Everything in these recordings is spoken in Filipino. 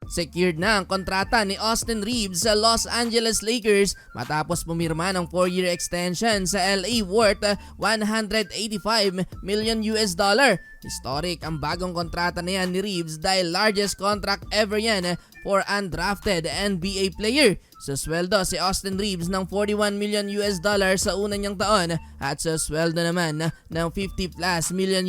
Secured na ang kontrata ni Austin Reeves sa Los Angeles Lakers matapos pumirma ng 4-year extension sa LA worth $185 million. Historic ang bagong kontrata na yan ni Reeves dahil largest contract ever yan for undrafted NBA player. Sa sweldo si Austin Reeves ng $41 million sa una niyang taon at sa sweldo naman ng $50+ million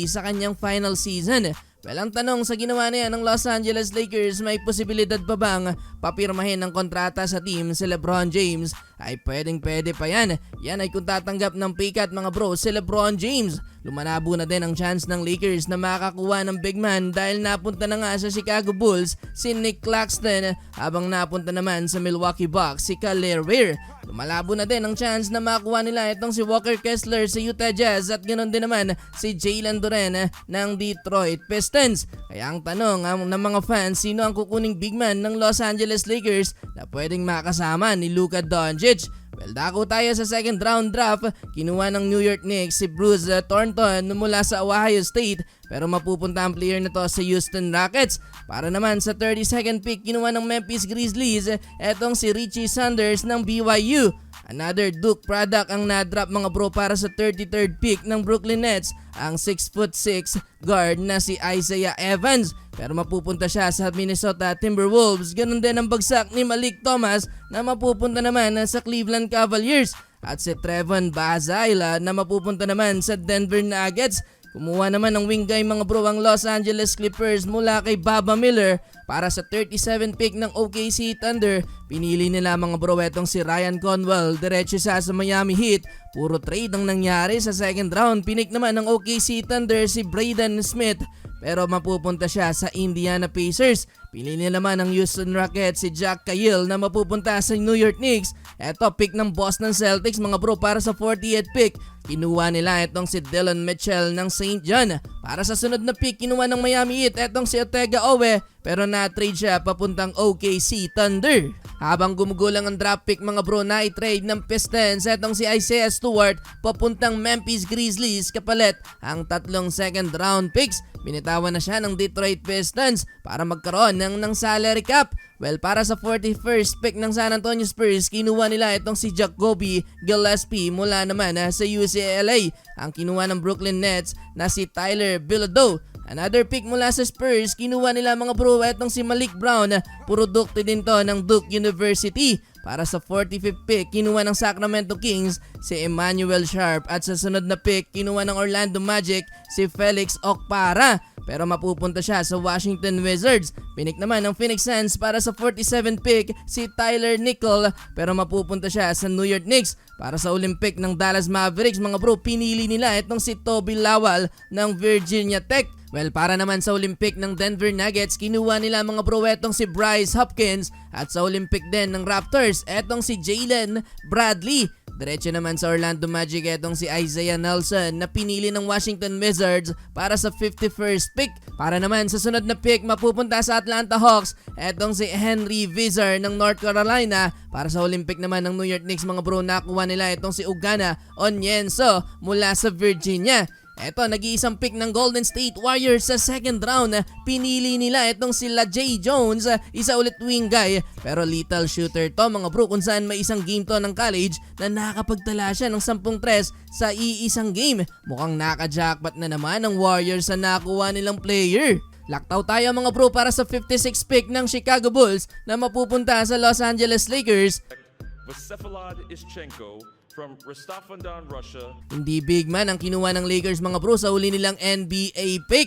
sa kanyang final season. Well, ang tanong sa ginawa na yan ng Los Angeles Lakers, may posibilidad pa bang papirmahin ng kontrata sa team si LeBron James? Ay pwede pa yan. Yan ay kung tatanggap ng pay cut mga bro si LeBron James. Lumalabo na din ang chance ng Lakers na makakuha ng big man dahil napunta na nga sa Chicago Bulls si Nick Claxton habang napunta naman sa Milwaukee Bucks si Khalil Weir. Lumalabo na din ang chance na makuha nila itong si Walker Kessler sa Utah Jazz at ganoon din naman si Jalen Duren ng Detroit Pistons. Kaya ang tanong ng mga fans, sino ang kukuning big man ng Los Angeles Lakers na pwedeng makasama ni Luka Doncic? Well, dako tayo sa second round draft. Kinuha ng New York Knicks si Bruce Thornton mula sa Ohio State pero mapupunta ang player na to sa Houston Rockets. Para naman sa 32nd pick, kinuha ng Memphis Grizzlies etong si Richie Sanders ng BYU. Another Duke product ang na-drop mga bro para sa 33rd pick ng Brooklyn Nets, ang 6'6" guard na si Isaiah Evans. Pero mapupunta siya sa Minnesota Timberwolves. Ganun din ang bagsak ni Malik Thomas na mapupunta naman sa Cleveland Cavaliers. At si Trevon Bazile na mapupunta naman sa Denver Nuggets. Kumuha naman ng wing guy mga bro ang Los Angeles Clippers mula kay Baba Miller para sa 37 pick ng OKC Thunder. Pinili nila mga bro etong si Ryan Conwell, diretso siya sa Miami Heat. Puro trade ang nangyari sa second round. Pinik naman ng OKC Thunder si Braden Smith pero mapupunta siya sa Indiana Pacers. Pinili naman ng Houston Rockets si Jack Cahill na mapupunta sa New York Knicks. Eto pick ng Boston Celtics mga bro para sa 40th pick. Kinuha nila itong si Dylan Mitchell ng St. John. Para sa sunod na pick, kinuha ng Miami Heat etong si Otega Owe pero na-trade siya papuntang OKC Thunder. Habang gumugulang ang draft pick mga bro, na i-trade ng Pistons etong si Isaiah Stewart papuntang Memphis Grizzlies kapalit ang 3 second round picks. Binitawan na siya ng Detroit Pistons para magkaroon ng salary cap. Well, para sa 41st pick ng San Antonio Spurs, kinuha nila itong si Jacoby Gillespie mula naman sa UCLA. Ang kinuha ng Brooklyn Nets na si Tyler Bilodeau. Another pick mula sa Spurs, kinuha nila mga bro itong si Malik Brown. Produkto din to ng Duke University. Para sa 45th pick, kinuha ng Sacramento Kings si Emmanuel Sharp at sa sunod na pick, kinuha ng Orlando Magic si Felix Okpara. Pero mapupunta siya sa Washington Wizards. Pinik naman ng Phoenix Suns para sa 47th pick si Tyler Nickel pero mapupunta siya sa New York Knicks. Para sa Olympic ng Dallas Mavericks mga bro, pinili nila itong si Toby Lawal ng Virginia Tech. Well, para naman sa Olympic ng Denver Nuggets, kinuha nila mga bro etong si Bryce Hopkins at sa Olympic din ng Raptors, etong si Jalen Bradley. Diretso naman sa Orlando Magic etong si Isaiah Nelson na pinili ng Washington Wizards para sa 51st pick. Para naman sa sunod na pick, mapupunta sa Atlanta Hawks etong si Henry Visser ng North Carolina. Para sa Olympic naman ng New York Knicks mga bro, nakuha nila itong si Ugana Onyenso mula sa Virginia. Eto, nag-iisang pick ng Golden State Warriors sa second round. Pinili nila itong sila Jay Jones, isa ulit wing guy. Pero lethal shooter to mga bro, kung saan may isang game to ng college na nakapagtala siya ng 10-3 sa iisang game. Mukhang naka-jackpot na naman ng Warriors sa nakuha nilang player. Laktaw tayo mga bro para sa 56th pick ng Chicago Bulls na mapupunta sa Los Angeles Lakers. From Rostov-on-Don, Russia. Hindi big man ang kinuha ng Lakers mga bro sa huli nilang NBA pick.